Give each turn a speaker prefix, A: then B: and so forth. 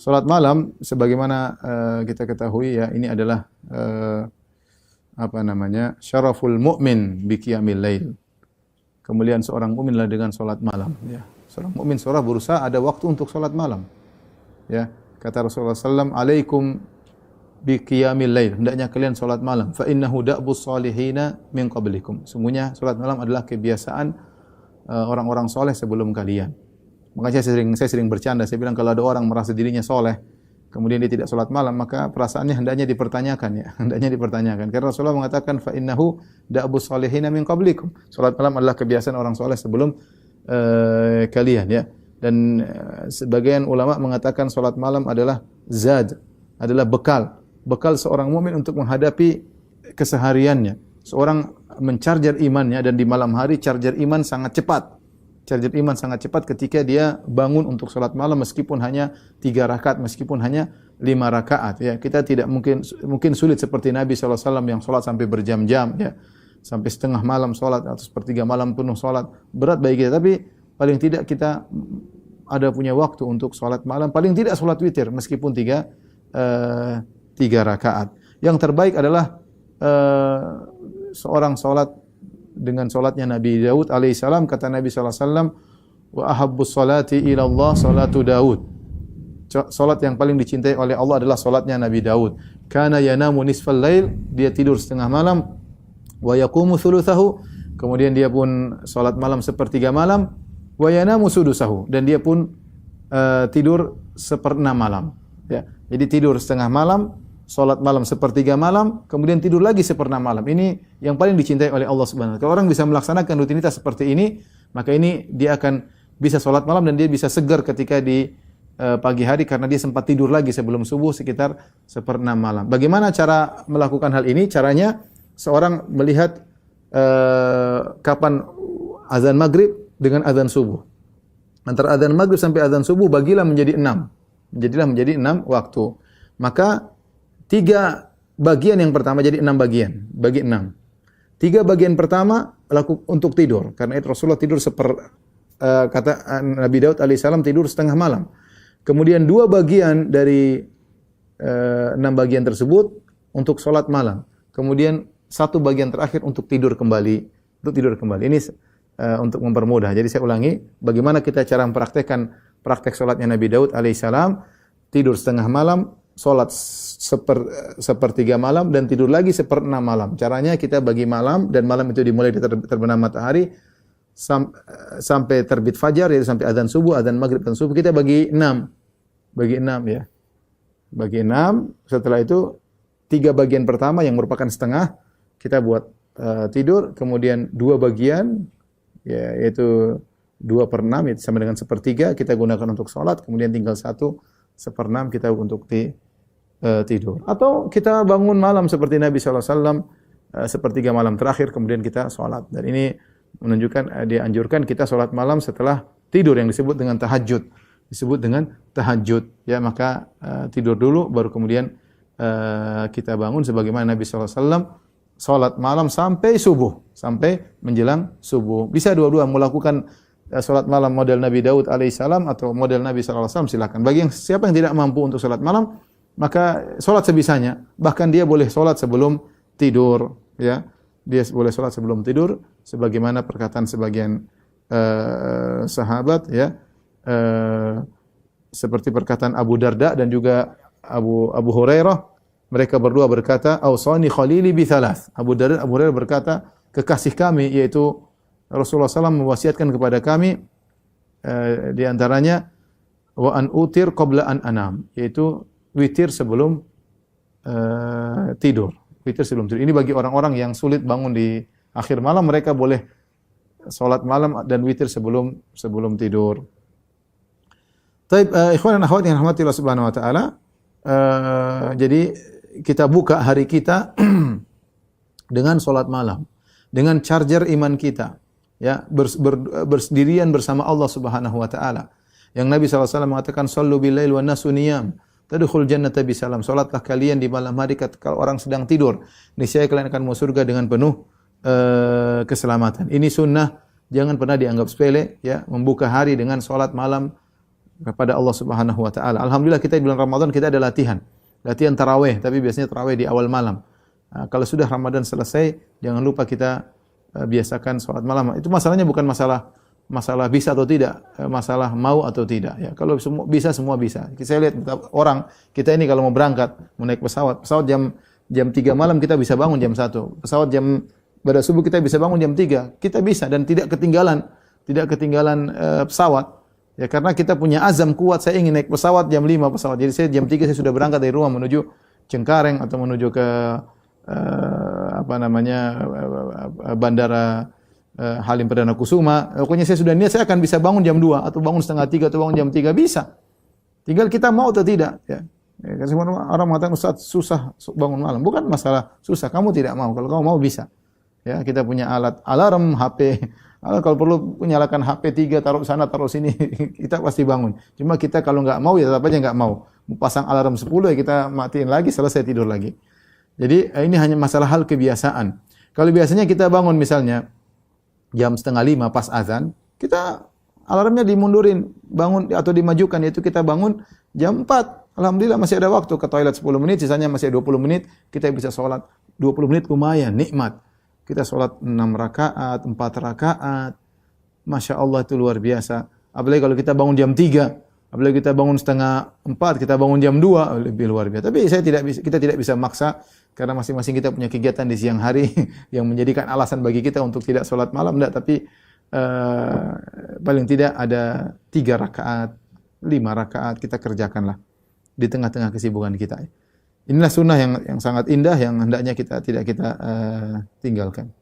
A: Salat malam sebagaimana kita ketahui ya, ini adalah syaraful mu'min bi qiyamil lail. Kemuliaan seorang mukminlah dengan salat malam ya. Seorang mukmin berusaha ada waktu untuk salat malam. Ya, kata Rasulullah sallallahu alaikum bi qiyamil lail, hendaknya kalian salat malam. Fa innahu da'bus salihina min qablikum. Sungguhnya salat malam adalah kebiasaan orang-orang soleh sebelum kalian. Makanya saya sering bercanda, saya bilang kalau ada orang merasa dirinya soleh, kemudian dia tidak salat malam, maka perasaannya hendaknya dipertanyakan ya, hendaknya dipertanyakan. Karena Rasulullah mengatakan fa innahu da'bus salihina min qablikum. Salat malam adalah kebiasaan orang soleh sebelum kalian ya. Dan sebagian ulama mengatakan salat malam adalah zad, adalah bekal seorang mukmin untuk menghadapi kesehariannya. Seorang mencarger imannya, dan di malam hari charger iman sangat cepat. Charger iman sangat cepat ketika dia bangun untuk salat malam meskipun hanya 3 rakaat, meskipun hanya 5 rakaat ya. Kita tidak mungkin sulit seperti Nabi SAW yang salat sampai berjam-jam ya. Sampai setengah malam salat atau sepertiga malam penuh salat. Berat bagi kita, tapi paling tidak kita ada punya waktu untuk salat malam, paling tidak salat witir meskipun 3 rakaat. Yang terbaik adalah seorang salat dengan salatnya Nabi Daud alaihissalam. Kata Nabi sallallahu alaihi wasallam, wa ahabbus salati ila Allah salatu Daud. Salat yang paling dicintai oleh Allah adalah salatnya Nabi Daud. Kana yanamu nisfal lail, dia tidur setengah malam, wa yaqumu thulutsahu, kemudian dia pun salat malam sepertiga malam, wa yanamu sudusahu, dan dia pun tidur seperenam malam ya. Jadi tidur setengah malam, salat malam sepertiga malam, kemudian tidur lagi seperenam malam. Ini yang paling dicintai oleh Allah Subhanahu wa taala. Kalau orang bisa melaksanakan rutinitas seperti ini, maka ini dia akan bisa salat malam dan dia bisa segar ketika di pagi hari karena dia sempat tidur lagi sebelum subuh sekitar seperenam malam. Bagaimana cara melakukan hal ini? Caranya seorang melihat kapan azan maghrib dengan azan subuh. Antara azan maghrib sampai azan subuh bagilah menjadi 6. Jadilah menjadi 6 waktu. Maka 3 bagian yang pertama jadi 6 bagian, bagi 6. 3 bagian pertama untuk tidur. Karena itu Rasulullah tidur kata Nabi Daud alaihissalam tidur setengah malam. Kemudian 2 bagian dari 6 bagian tersebut untuk salat malam. Kemudian 1 bagian terakhir untuk tidur kembali. Ini untuk mempermudah. Jadi saya ulangi, bagaimana kita cara mempraktekkan praktek salatnya Nabi Daud alaihissalam, tidur setengah malam, salat sepertiga malam, dan tidur lagi seperenam malam. Caranya kita bagi malam, dan malam itu dimulai dari terbenam matahari sampai terbit fajar, yaitu sampai azan subuh, azan maghrib dan subuh, kita bagi 6. Bagi 6 ya. Bagi 6, setelah itu 3 bagian pertama yang merupakan setengah kita buat tidur, kemudian 2 bagian ya, yaitu 2/6 itu sama dengan sepertiga kita gunakan untuk salat, kemudian tinggal 1/6 kita untuk tidur. Atau kita bangun malam seperti Nabi sallallahu alaihi wasallam sepertiga malam terakhir kemudian kita salat. Dan ini menunjukkan dianjurkan kita salat malam setelah tidur yang disebut dengan tahajud. Ya, maka tidur dulu baru kemudian kita bangun sebagaimana Nabi sallallahu alaihi wasallam salat malam sampai subuh, sampai menjelang subuh. Bisa dua-dua melakukan salat malam model Nabi Daud alaihissalam atau model Nabi sallallahu alaihi wasallam, silakan. Bagi siapa yang tidak mampu untuk salat malam, maka salat sebisanya. Bahkan dia boleh salat sebelum tidur, ya. Dia boleh salat sebelum tidur sebagaimana perkataan sebagian sahabat ya. Seperti perkataan Abu Darda dan juga Abu Hurairah, mereka berdua berkata, "Ausani khalili bi thalath." Abu Hurairah berkata, kekasih kami yaitu Rasulullah SAW mewasiatkan kepada kami di antaranya wa an utir qabla an anam, yaitu witir sebelum tidur. Witir sebelum tidur. Ini bagi orang-orang yang sulit bangun di akhir malam, mereka boleh salat malam dan witir sebelum tidur. Baik, ikhwan dan akhwat yang rahmati Allah Subhanahu wa taala, jadi kita buka hari kita dengan salat malam, dengan charger iman kita, ya, bersendirian bersama Allah Subhanahu wa taala. Yang Nabi SAW mengatakan, "Shallu bil-lail wan nasu niyam, tadkhul jannata bisalam." Salatlah kalian di malam hari kalau orang sedang tidur, niscaya kalian akan masuk surga dengan penuh keselamatan. Ini sunnah, jangan pernah dianggap sepele, ya, membuka hari dengan salat malam kepada Allah Subhanahu wa taala. Alhamdulillah kita di bulan Ramadan kita ada latihan tarawih, tapi biasanya tarawih di awal malam. Kalau sudah Ramadan selesai, jangan lupa kita biasakan salat malam. Itu masalahnya bukan masalah bisa atau tidak, masalah mau atau tidak. Ya, kalau semua bisa. Saya lihat orang kita ini kalau mau berangkat, mau naik pesawat jam 3 malam kita bisa bangun jam 1. Pesawat pada subuh kita bisa bangun jam 3. Kita bisa dan tidak ketinggalan pesawat. Ya karena kita punya azam kuat, saya ingin naik pesawat jam 5 pesawat. Jadi saya jam 3 saya sudah berangkat dari rumah menuju Cengkareng atau menuju ke bandara Halim Perdana Kusuma. Pokoknya saya sudah niat saya akan bisa bangun jam 2 atau bangun setengah 3 atau bangun jam 3 bisa. Tinggal kita mau atau tidak, ya. Kan semua orang mengatakan Ustaz susah bangun malam. Bukan masalah susah, kamu tidak mau. Kalau kamu mau bisa. Ya, kita punya alat alarm, HP. Kalau perlu nyalakan HP 3 taruh sana taruh sini, kita pasti bangun. Cuma kita kalau enggak mau ya tetap aja enggak mau. Pasang alarm 10 ya kita matiin lagi, selesai tidur lagi. Jadi ini hanya masalah hal kebiasaan. Kalau biasanya kita bangun misalnya jam 4:30 pas azan, kita alarmnya dimundurin, bangun atau dimajukan, yaitu kita bangun jam 4. Alhamdulillah masih ada waktu ke toilet 10 menit, sisanya masih 20 menit, kita bisa sholat 20 menit lumayan, nikmat. Kita sholat 6 rakaat, 4 rakaat. Masya Allah itu luar biasa. Apalagi kalau kita bangun jam 3, apalagi kita bangun setengah 4, kita bangun jam 2, lebih luar biasa. Tapi kita tidak bisa maksa, karena masing-masing kita punya kegiatan di siang hari yang menjadikan alasan bagi kita untuk tidak sholat malam. Enggak, tapi paling tidak ada 3 rakaat, 5 rakaat kita kerjakanlah di tengah-tengah kesibukan kita. Inilah sunnah yang sangat indah yang hendaknya kita tidak tinggalkan.